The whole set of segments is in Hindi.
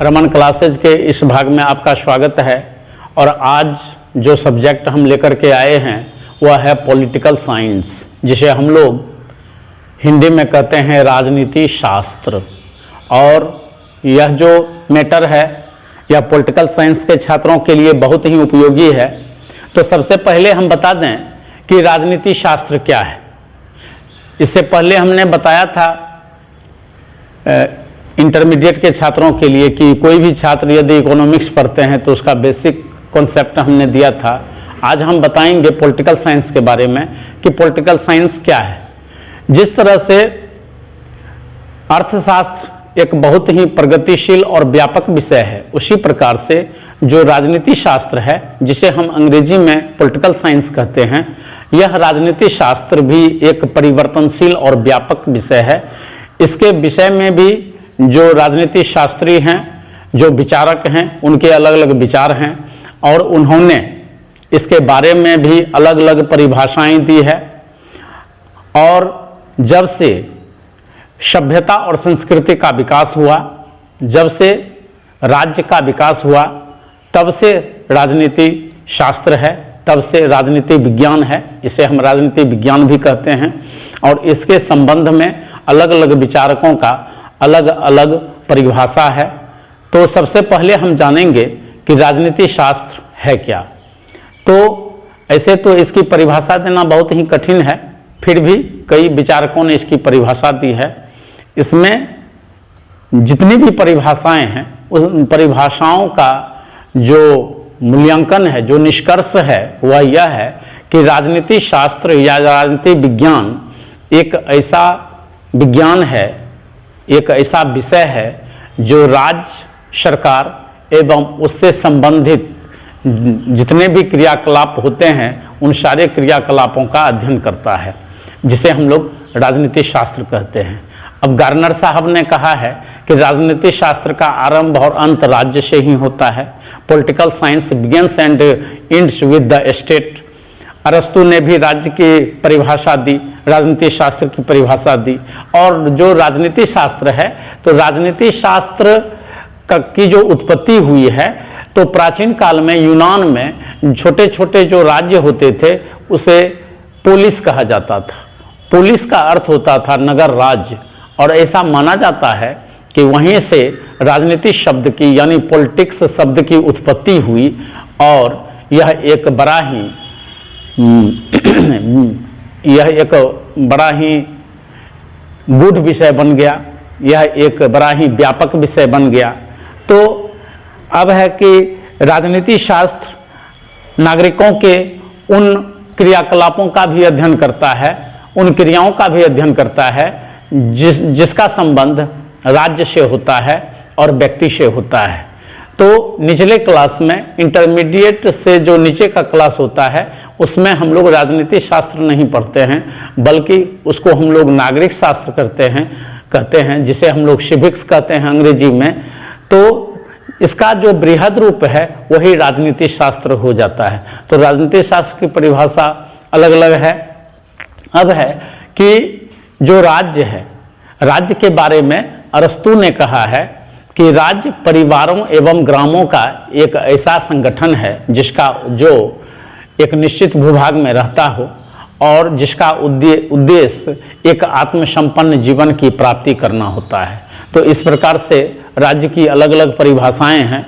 रमन क्लासेज के इस भाग में आपका स्वागत है। और आज जो सब्जेक्ट हम लेकर के आए हैं वह है पॉलिटिकल साइंस, जिसे हम लोग हिंदी में कहते हैं राजनीति शास्त्र। और यह जो मैटर है यह पॉलिटिकल साइंस के छात्रों के लिए बहुत ही उपयोगी है। तो सबसे पहले हम बता दें कि राजनीति शास्त्र क्या है। इससे पहले हमने बताया था इंटरमीडिएट के छात्रों के लिए कि कोई भी छात्र यदि इकोनॉमिक्स पढ़ते हैं तो उसका बेसिक कॉन्सेप्ट हमने दिया था। आज हम बताएंगे पॉलिटिकल साइंस के बारे में कि पॉलिटिकल साइंस क्या है। जिस तरह से अर्थशास्त्र एक बहुत ही प्रगतिशील और व्यापक विषय है, उसी प्रकार से जो राजनीति शास्त्र है, जिसे हम अंग्रेजी में पॉलिटिकल साइंस कहते हैं, यह राजनीति शास्त्र भी एक परिवर्तनशील और व्यापक विषय है। इसके विषय में भी जो राजनीति शास्त्री हैं, जो विचारक हैं, उनके अलग अलग विचार हैं और उन्होंने इसके बारे में भी अलग अलग परिभाषाएं दी है। और जब से सभ्यता और संस्कृति का विकास हुआ, जब से राज्य का विकास हुआ, तब से राजनीति शास्त्र है, तब से राजनीति विज्ञान है। इसे हम राजनीति विज्ञान भी कहते हैं। और इसके संबंध में अलग अलग विचारकों का अलग अलग परिभाषा है। तो सबसे पहले हम जानेंगे कि राजनीति शास्त्र है क्या। तो ऐसे तो इसकी परिभाषा देना बहुत ही कठिन है, फिर भी कई विचारकों ने इसकी परिभाषा दी है। इसमें जितनी भी परिभाषाएं हैं, उन परिभाषाओं का जो मूल्यांकन है, जो निष्कर्ष है, वह यह है कि राजनीति शास्त्र या राजनीति विज्ञान एक ऐसा विज्ञान है, एक ऐसा विषय है जो राज्य सरकार एवं उससे संबंधित जितने भी क्रियाकलाप होते हैं उन सारे क्रियाकलापों का अध्ययन करता है, जिसे हम लोग राजनीति शास्त्र कहते हैं। अब गार्नर साहब ने कहा है कि राजनीति शास्त्र का आरंभ और अंत राज्य से ही होता है। Political science begins and ends with the state. अरस्तु ने भी राज्य की परिभाषा दी, राजनीति शास्त्र की परिभाषा दी। और जो राजनीति शास्त्र है, तो राजनीति शास्त्र की जो उत्पत्ति हुई है, तो प्राचीन काल में यूनान में छोटे छोटे जो राज्य होते थे उसे पोलिस कहा जाता था। पोलिस का अर्थ होता था नगर राज्य। और ऐसा माना जाता है कि वहीं से राजनीति शब्द की यानी पॉलिटिक्स शब्द की उत्पत्ति हुई। और यह एक बड़ा ही गूढ़ विषय बन गया, यह एक बड़ा ही व्यापक विषय बन गया। तो अब है कि राजनीति शास्त्र नागरिकों के उन क्रियाकलापों का भी अध्ययन करता है, उन क्रियाओं का भी अध्ययन करता है जिसका संबंध राज्य से होता है और व्यक्ति से होता है। तो निचले क्लास में, इंटरमीडिएट से जो नीचे का क्लास होता है, उसमें हम लोग राजनीति शास्त्र नहीं पढ़ते हैं, बल्कि उसको हम लोग नागरिक शास्त्र कहते हैं, जिसे हम लोग सिविक्स कहते हैं अंग्रेजी में। तो इसका जो बृहद रूप है वही राजनीति शास्त्र हो जाता है। तो राजनीति शास्त्र की परिभाषा अलग अलग है। अब है कि जो राज्य है, राज्य के बारे में अरस्तु ने कहा है कि राज्य परिवारों एवं ग्रामों का एक ऐसा संगठन है जिसका जो एक निश्चित भूभाग में रहता हो और जिसका उद्देश्य एक आत्मसंपन्न जीवन की प्राप्ति करना होता है। तो इस प्रकार से राज्य की अलग अलग परिभाषाएं हैं।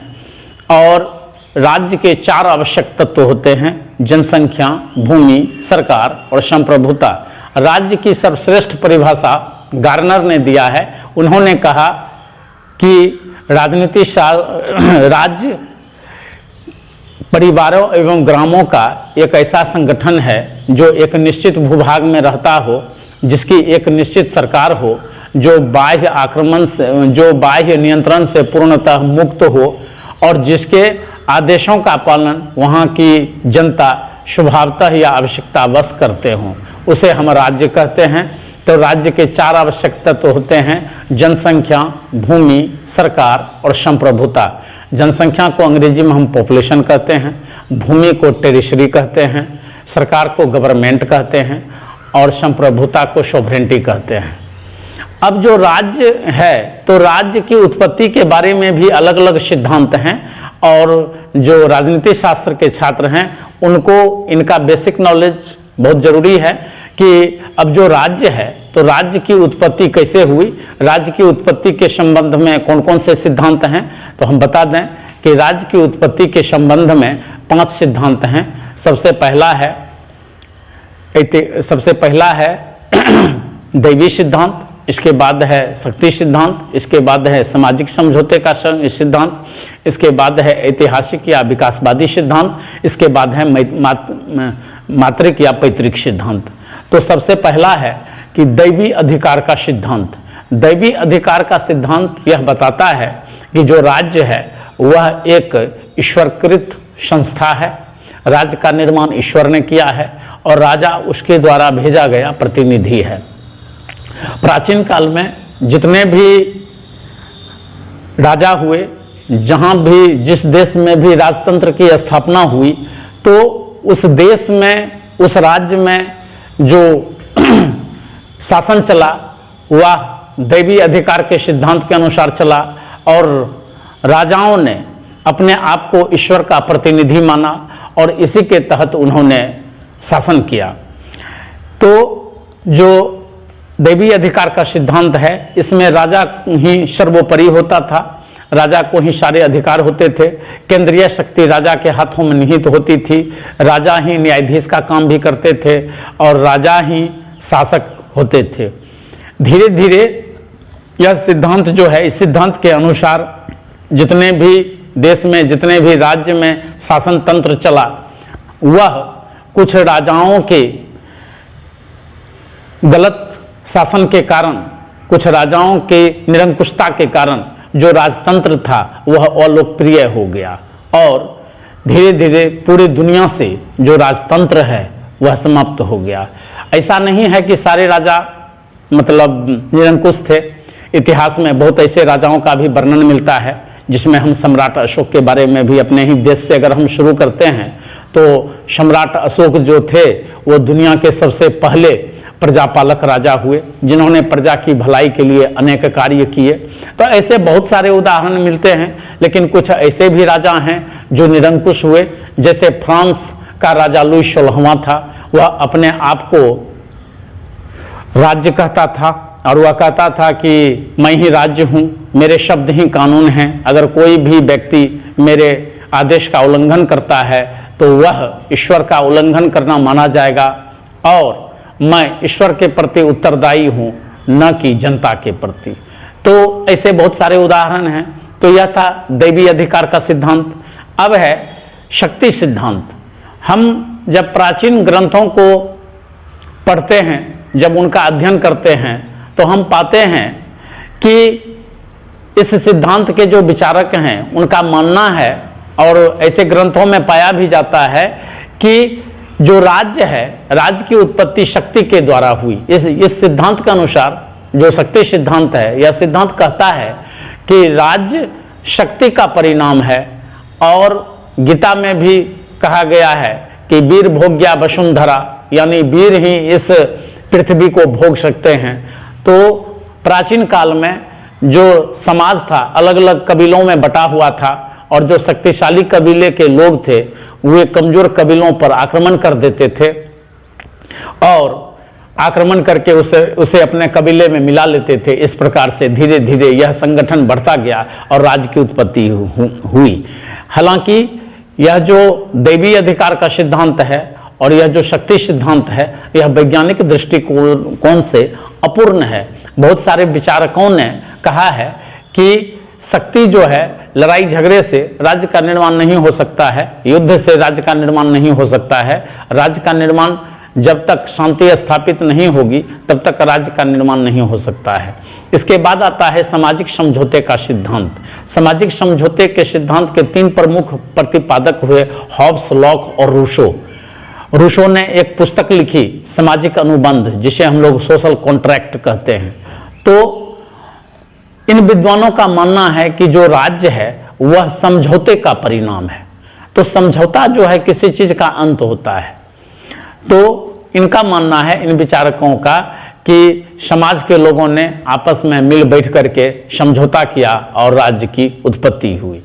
और राज्य के 4 आवश्यक तत्व होते हैं: जनसंख्या, भूमि, सरकार और संप्रभुता। राज्य की सर्वश्रेष्ठ परिभाषा गार्नर ने दिया है। उन्होंने कहा कि राज्य परिवारों एवं ग्रामों का एक ऐसा संगठन है जो एक निश्चित भूभाग में रहता हो, जिसकी एक निश्चित सरकार हो, जो बाह्य आक्रमण से, जो बाह्य नियंत्रण से पूर्णतः मुक्त हो और जिसके आदेशों का पालन वहाँ की जनता स्वभावतः या आवश्यकतावश करते हों, उसे हम राज्य कहते हैं। तो राज्य के 4 आवश्यक तत्व होते हैं: जनसंख्या, भूमि, सरकार और संप्रभुता। जनसंख्या को अंग्रेजी में हम पॉपुलेशन कहते हैं, भूमि को टेरिटरी कहते हैं, सरकार को गवर्नमेंट कहते हैं और संप्रभुता को सोवरेनिटी कहते हैं। अब जो राज्य है तो राज्य की उत्पत्ति के बारे में भी अलग अलग सिद्धांत हैं, और जो राजनीति शास्त्र के छात्र हैं उनको इनका बेसिक नॉलेज बहुत जरूरी है कि अब जो राज्य है तो राज्य की उत्पत्ति कैसे हुई, राज्य की उत्पत्ति के संबंध में कौन कौन से सिद्धांत हैं। तो हम बता दें कि राज्य की उत्पत्ति के संबंध में 5 सिद्धांत हैं। सबसे पहला है दैवी सिद्धांत, इसके बाद है शक्ति सिद्धांत, इसके बाद है सामाजिक समझौते का सिद्धांत, इसके बाद है ऐतिहासिक या विकासवादी सिद्धांत, इसके बाद है मात्रिक या पैतृक सिद्धांत। तो सबसे पहला है कि दैवी अधिकार का सिद्धांत। दैवी अधिकार का सिद्धांत यह बताता है कि जो राज्य है वह एक ईश्वरकृत संस्था है, राज्य का निर्माण ईश्वर ने किया है और राजा उसके द्वारा भेजा गया प्रतिनिधि है। प्राचीन काल में जितने भी राजा हुए, जहाँ भी जिस देश में भी राजतंत्र की स्थापना हुई, तो उस देश में उस राज्य में जो शासन चला वह दैवी अधिकार के सिद्धांत के अनुसार चला और राजाओं ने अपने आप को ईश्वर का प्रतिनिधि माना और इसी के तहत उन्होंने शासन किया। तो जो दैवी अधिकार का सिद्धांत है इसमें राजा ही सर्वोपरि होता था, राजा को ही सारे अधिकार होते थे, केंद्रीय शक्ति राजा के हाथों में निहित होती थी, राजा ही न्यायाधीश का काम भी करते थे और राजा ही शासक होते थे। धीरे धीरे यह सिद्धांत जो है, इस सिद्धांत के अनुसार जितने भी देश में, जितने भी राज्य में शासन तंत्र चला, वह कुछ राजाओं के गलत शासन के कारण, कुछ राजाओं के निरंकुशता के कारण जो राजतंत्र था वह अलोकप्रिय हो गया और धीरे धीरे पूरी दुनिया से जो राजतंत्र है वह समाप्त हो गया। ऐसा नहीं है कि सारे राजा मतलब निरंकुश थे। इतिहास में बहुत ऐसे राजाओं का भी वर्णन मिलता है, जिसमें हम सम्राट अशोक के बारे में भी, अपने ही देश से अगर हम शुरू करते हैं तो सम्राट अशोक जो थे वो दुनिया के सबसे पहले प्रजापालक राजा हुए, जिन्होंने प्रजा की भलाई के लिए अनेक कार्य किए। तो ऐसे बहुत सारे उदाहरण मिलते हैं, लेकिन कुछ ऐसे भी राजा हैं जो निरंकुश हुए। जैसे फ्रांस का राजा लुई 16वां था, वह अपने आप को राज्य कहता था और वह कहता था कि मैं ही राज्य हूँ, मेरे शब्द ही कानून हैं, अगर कोई भी व्यक्ति मेरे आदेश का उल्लंघन करता है तो वह ईश्वर का उल्लंघन करना माना जाएगा और मैं ईश्वर के प्रति उत्तरदायी हूँ, न कि जनता के प्रति। तो ऐसे बहुत सारे उदाहरण हैं। तो यह था दैवी अधिकार का सिद्धांत। अब है शक्ति सिद्धांत। हम जब प्राचीन ग्रंथों को पढ़ते हैं, जब उनका अध्ययन करते हैं, तो हम पाते हैं कि इस सिद्धांत के जो विचारक हैं उनका मानना है, और ऐसे ग्रंथों में पाया भी जाता है कि जो राज्य है, राज्य की उत्पत्ति शक्ति के द्वारा हुई। इस सिद्धांत के अनुसार, जो शक्ति सिद्धांत है, यह सिद्धांत कहता है कि राज्य शक्ति का परिणाम है। और गीता में भी कहा गया है कि वीर भोग्या वसुंधरा, यानी वीर ही इस पृथ्वी को भोग सकते हैं। तो प्राचीन काल में जो समाज था अलग अलग कबीलों में बटा हुआ था, और जो शक्तिशाली कबीले के लोग थे वे कमजोर कबीलों पर आक्रमण कर देते थे और आक्रमण करके उसे अपने कबीले में मिला लेते थे। इस प्रकार से धीरे धीरे यह संगठन बढ़ता गया और राज्य की उत्पत्ति हुई। हालांकि यह जो दैवी अधिकार का सिद्धांत है और यह जो शक्ति सिद्धांत है, यह वैज्ञानिक दृष्टिकोण से अपूर्ण है। बहुत सारे विचारकों ने कहा है कि शक्ति जो है, लड़ाई झगड़े से राज्य का निर्माण नहीं हो सकता है, युद्ध से राज्य का निर्माण नहीं हो सकता है। राज्य का निर्माण जब तक शांति स्थापित नहीं होगी तब तक राज्य का निर्माण नहीं हो सकता है। इसके बाद आता है सामाजिक समझौते का सिद्धांत। सामाजिक समझौते के सिद्धांत के 3 प्रमुख प्रतिपादक हुए हॉब्स, लॉक और रूसो। रूसो ने एक पुस्तक लिखी, सामाजिक अनुबंध, जिसे हम लोग सोशल कॉन्ट्रैक्ट कहते हैं। तो इन विद्वानों का मानना है कि जो राज्य है वह समझौते का परिणाम है। तो समझौता जो है किसी चीज का अंत होता है। तो इनका मानना है, इन विचारकों का, कि समाज के लोगों ने आपस में मिल बैठ करके समझौता किया और राज्य की उत्पत्ति हुई।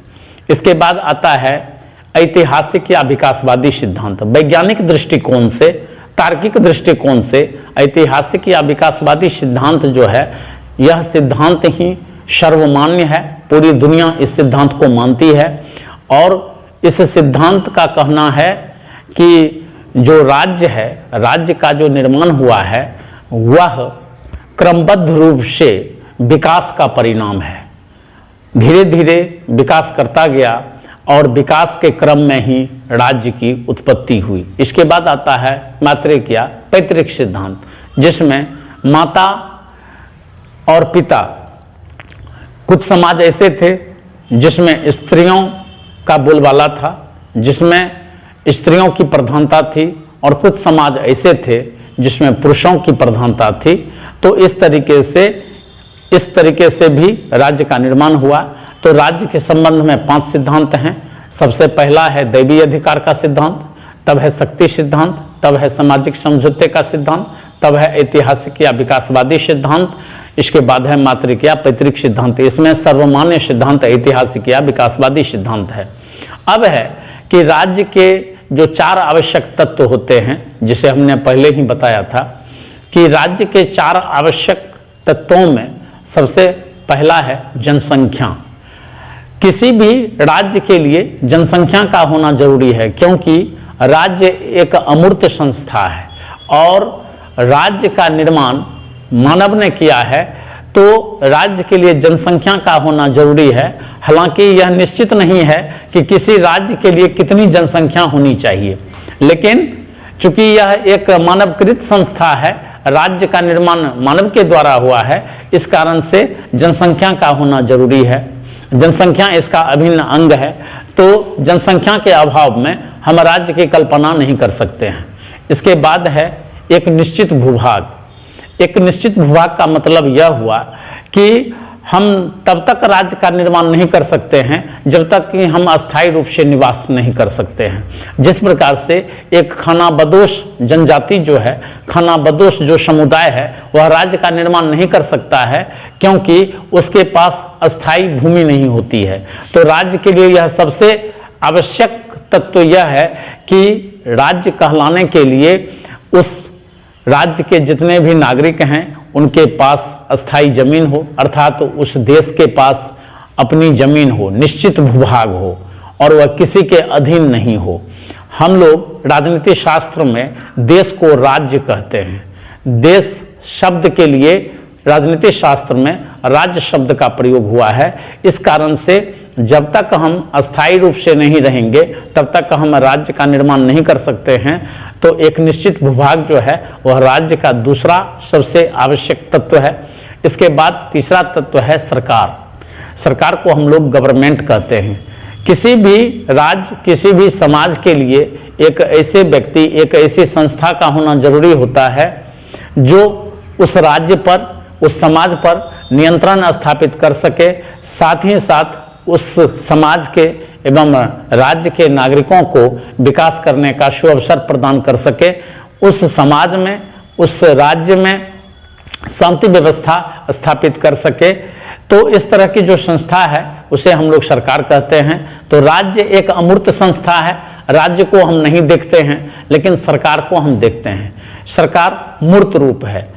इसके बाद आता है ऐतिहासिक या विकासवादी सिद्धांत। वैज्ञानिक दृष्टिकोण से, तार्किक दृष्टिकोण से ऐतिहासिक या विकासवादी सिद्धांत जो है, यह सिद्धांत ही सर्वमान्य है। पूरी दुनिया इस सिद्धांत को मानती है और इस सिद्धांत का कहना है कि जो राज्य है, राज्य का जो निर्माण हुआ है वह क्रमबद्ध रूप से विकास का परिणाम है। धीरे धीरे विकास करता गया और विकास के क्रम में ही राज्य की उत्पत्ति हुई। इसके बाद आता है मातृक या पैतृक सिद्धांत, जिसमें माता और पिता, कुछ समाज ऐसे थे जिसमें स्त्रियों का बोलबाला था, जिसमें स्त्रियों की प्रधानता थी, और कुछ समाज ऐसे थे जिसमें पुरुषों की प्रधानता थी। तो इस तरीके से भी राज्य का निर्माण हुआ। तो राज्य के संबंध में 5 सिद्धांत हैं। सबसे पहला है दैवीय अधिकार का सिद्धांत, तब है शक्ति सिद्धांत, तब है सामाजिक समझौते का सिद्धांत, तब है ऐतिहासिक या विकासवादी सिद्धांत, इसके बाद है मातृक या पैतृक सिद्धांत। इसमें सर्वमान्य सिद्धांत ऐतिहासिक या विकासवादी सिद्धांत है। अब है कि राज्य के जो 4 आवश्यक तत्व होते हैं, जिसे हमने पहले ही बताया था कि राज्य के 4 आवश्यक तत्वों में सबसे पहला है जनसंख्या। किसी भी राज्य के लिए जनसंख्या का होना जरूरी है, क्योंकि राज्य एक अमूर्त संस्था है और राज्य का निर्माण मानव ने किया है, तो राज्य के लिए जनसंख्या का होना जरूरी है। हालांकि यह निश्चित नहीं है कि किसी राज्य के लिए कितनी जनसंख्या होनी चाहिए, लेकिन चूंकि यह एक मानवकृत संस्था है, राज्य का निर्माण मानव के द्वारा हुआ है, इस कारण से जनसंख्या का होना जरूरी है। जनसंख्या इसका अभिन्न अंग है, तो जनसंख्या के अभाव में हम राज्य की कल्पना नहीं कर सकते हैं। इसके बाद है एक निश्चित भूभाग। एक निश्चित भूभाग का मतलब यह हुआ कि हम तब तक राज्य का निर्माण नहीं कर सकते हैं जब तक कि हम अस्थायी रूप से निवास नहीं कर सकते हैं। जिस प्रकार से एक खानाबदोश जनजाति जो है, खानाबदोश जो समुदाय है, वह राज्य का निर्माण नहीं कर सकता है क्योंकि उसके पास अस्थायी भूमि नहीं होती है। तो राज्य के लिए यह सबसे आवश्यक तत्व यह है कि राज्य कहलाने के लिए उस राज्य के जितने भी नागरिक हैं उनके पास अस्थायी जमीन हो, अर्थात तो उस देश के पास अपनी जमीन हो, निश्चित भूभाग हो और वह किसी के अधीन नहीं हो। हम लोग राजनीति शास्त्र में देश को राज्य कहते हैं। देश शब्द के लिए राजनीति शास्त्र में राज्य शब्द का प्रयोग हुआ है। इस कारण से जब तक हम अस्थायी रूप से नहीं रहेंगे तब तक हम राज्य का निर्माण नहीं कर सकते हैं। तो एक निश्चित भूभाग जो है वह राज्य का दूसरा सबसे आवश्यक तत्व है। इसके बाद तीसरा तत्व है सरकार। सरकार को हम लोग गवर्नमेंट कहते हैं। किसी भी राज्य, किसी भी समाज के लिए एक ऐसे व्यक्ति, एक ऐसी संस्था का होना जरूरी होता है जो उस राज्य पर, उस समाज पर नियंत्रण स्थापित कर सके, साथ ही साथ उस समाज के एवं राज्य के नागरिकों को विकास करने का सुअवसर प्रदान कर सके, उस समाज में, उस राज्य में शांति व्यवस्था स्थापित कर सके। तो इस तरह की जो संस्था है उसे हम लोग सरकार कहते हैं। तो राज्य एक अमूर्त संस्था है। राज्य को हम नहीं देखते हैं लेकिन सरकार को हम देखते हैं। सरकार मूर्त रूप है।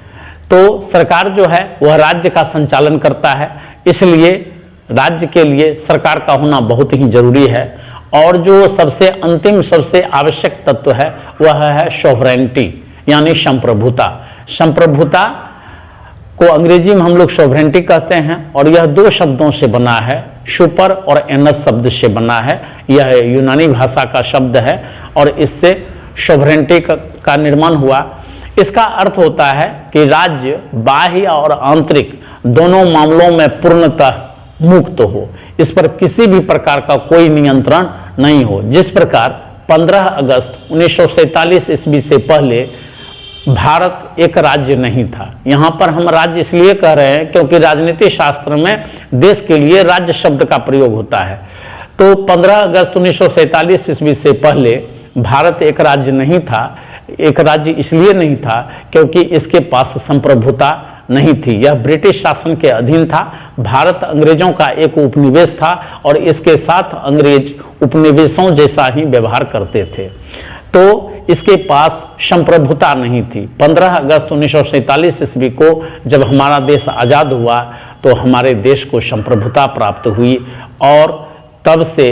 तो सरकार जो है वह राज्य का संचालन करता है, इसलिए राज्य के लिए सरकार का होना बहुत ही जरूरी है। और जो सबसे अंतिम, सबसे आवश्यक तत्व है वह है सॉवरेनिटी, यानी संप्रभुता। संप्रभुता को अंग्रेजी में हम लोग सॉवरेनिटी कहते हैं और यह 2 शब्दों से बना है, सुपर और एनस शब्द से बना है। यह यूनानी भाषा का शब्द है और इससे सॉवरेनिटी का निर्माण हुआ। इसका अर्थ होता है कि राज्य बाह्य और आंतरिक दोनों मामलों में पूर्णतः मुक्त हो, इस पर किसी भी प्रकार का कोई नियंत्रण नहीं हो। जिस प्रकार 15 अगस्त 1947 ईस्वी से पहले भारत एक राज्य नहीं था। यहाँ पर हम राज्य इसलिए कह रहे हैं क्योंकि राजनीति शास्त्र में देश के लिए राज्य शब्द का प्रयोग होता है। तो 15 अगस्त 1947 ईस्वी से पहले भारत एक राज्य नहीं था, एक राज्य इसलिए नहीं था क्योंकि इसके पास संप्रभुता नहीं थी। यह ब्रिटिश शासन के अधीन था। भारत अंग्रेजों का एक उपनिवेश था और इसके साथ अंग्रेज उपनिवेशों जैसा ही व्यवहार करते थे, तो इसके पास संप्रभुता नहीं थी। 15 अगस्त 1947 ईस्वी को जब हमारा देश आज़ाद हुआ तो हमारे देश को संप्रभुता प्राप्त हुई और तब से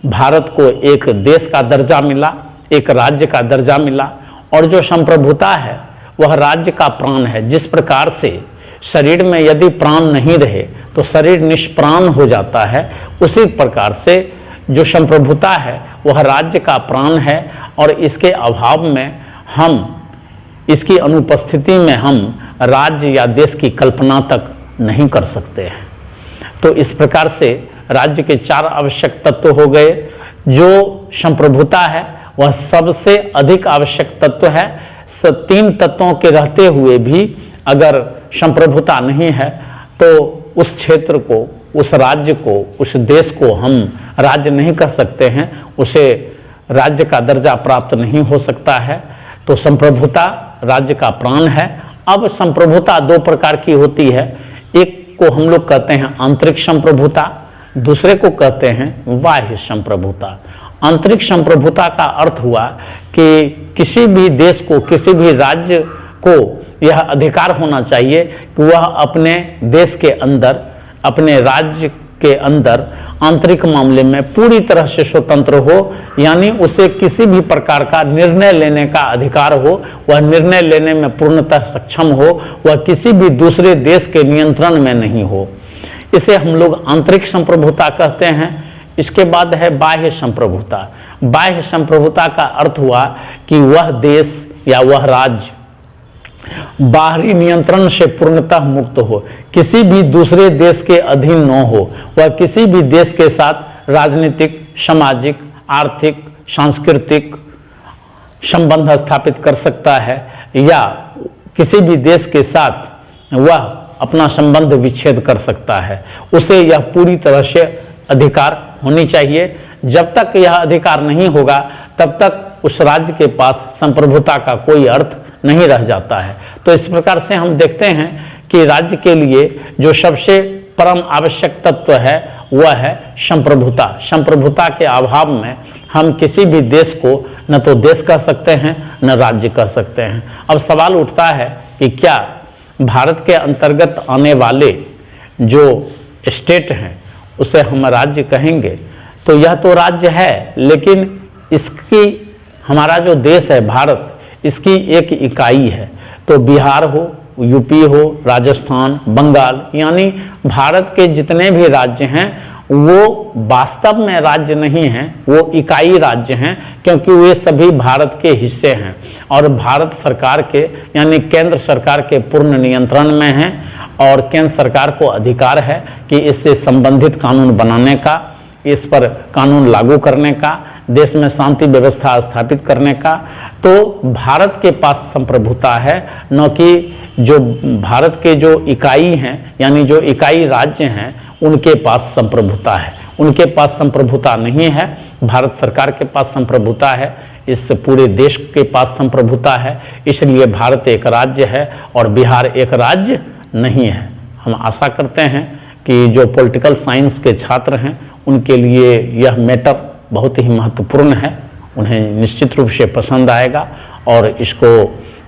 भारत को एक देश का दर्जा मिला, एक राज्य का दर्जा मिला। और जो संप्रभुता है वह राज्य का प्राण है। जिस प्रकार से शरीर में यदि प्राण नहीं रहे तो शरीर निष्प्राण हो जाता है, उसी प्रकार से जो संप्रभुता है वह राज्य का प्राण है और इसके अभाव में हम, इसकी अनुपस्थिति में हम राज्य या देश की कल्पना तक नहीं कर सकते हैं। तो इस प्रकार से राज्य के 4 आवश्यक तत्व हो गए। जो संप्रभुता है वह सबसे अधिक आवश्यक तत्व है। 3 तत्वों के रहते हुए भी अगर संप्रभुता नहीं है तो उस क्षेत्र को, उस राज्य को, उस देश को हम राज्य नहीं कर सकते हैं, उसे राज्य का दर्जा प्राप्त नहीं हो सकता है। तो संप्रभुता राज्य का प्राण है। अब संप्रभुता 2 प्रकार की होती है। एक को हम लोग कहते हैं आंतरिक संप्रभुता, दूसरे को कहते हैं बाह्य संप्रभुता। आंतरिक संप्रभुता का अर्थ हुआ कि किसी भी देश को, किसी भी राज्य को यह अधिकार होना चाहिए कि वह अपने देश के अंदर, अपने राज्य के अंदर आंतरिक मामले में पूरी तरह से स्वतंत्र हो, यानी उसे किसी भी प्रकार का निर्णय लेने का अधिकार हो, वह निर्णय लेने में पूर्णतः सक्षम हो, वह किसी भी दूसरे देश के नियंत्रण में नहीं हो। इसे हम लोग आंतरिक संप्रभुता कहते हैं। इसके बाद है बाह्य संप्रभुता। बाह्य संप्रभुता का अर्थ हुआ कि वह देश या वह राज्य बाहरी नियंत्रण से पूर्णतः मुक्त हो, किसी भी दूसरे देश के अधीन न हो, वह किसी भी देश के साथ राजनीतिक, सामाजिक, आर्थिक, सांस्कृतिक संबंध स्थापित कर सकता है या किसी भी देश के साथ वह अपना संबंध विच्छेद कर सकता है। उसे यह पूरी तरह से अधिकार होनी चाहिए। जब तक यह अधिकार नहीं होगा तब तक उस राज्य के पास संप्रभुता का कोई अर्थ नहीं रह जाता है। तो इस प्रकार से हम देखते हैं कि राज्य के लिए जो सबसे परम आवश्यक तत्व है वह है संप्रभुता। संप्रभुता के अभाव में हम किसी भी देश को न तो देश कह सकते हैं न राज्य कह सकते हैं। अब सवाल उठता है कि क्या भारत के अंतर्गत आने वाले जो स्टेट हैं उसे हम राज्य कहेंगे? तो यह तो राज्य है, लेकिन इसकी, हमारा जो देश है भारत, इसकी एक इकाई है। तो बिहार हो, यूपी हो, राजस्थान, बंगाल, यानी भारत के जितने भी राज्य हैं वो वास्तव में राज्य नहीं हैं, वो इकाई राज्य हैं, क्योंकि वे सभी भारत के हिस्से हैं और भारत सरकार के, यानी केंद्र सरकार के पूर्ण नियंत्रण में हैं। और केंद्र सरकार को अधिकार है कि इससे संबंधित कानून बनाने का, इस पर कानून लागू करने का, देश में शांति व्यवस्था स्थापित करने का। तो भारत के पास संप्रभुता है, न कि जो भारत के जो इकाई हैं, यानी जो इकाई राज्य हैं, उनके पास संप्रभुता है। उनके पास संप्रभुता नहीं है, भारत सरकार के पास संप्रभुता है, इस पूरे देश के पास संप्रभुता है। इसलिए भारत एक राज्य है और बिहार एक राज्य नहीं है। हम आशा करते हैं कि जो पॉलिटिकल साइंस के छात्र हैं उनके लिए यह मैटर बहुत ही महत्वपूर्ण है, उन्हें निश्चित रूप से पसंद आएगा और इसको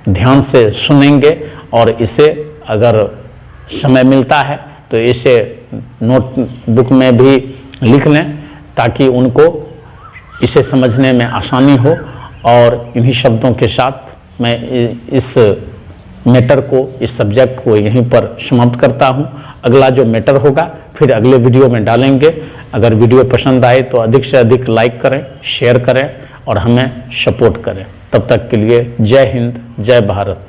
ध्यान से सुनेंगे और इसे अगर समय मिलता है तो इसे नोटबुक में भी लिख लें ताकि उनको इसे समझने में आसानी हो। और इन्हीं शब्दों के साथ मैं इस मैटर को, इस सब्जेक्ट को यहीं पर समाप्त करता हूँ। अगला जो मैटर होगा फिर अगले वीडियो में डालेंगे। अगर वीडियो पसंद आए तो अधिक से अधिक लाइक करें, शेयर करें और हमें सपोर्ट करें। तब तक के लिए जय हिंद, जय भारत।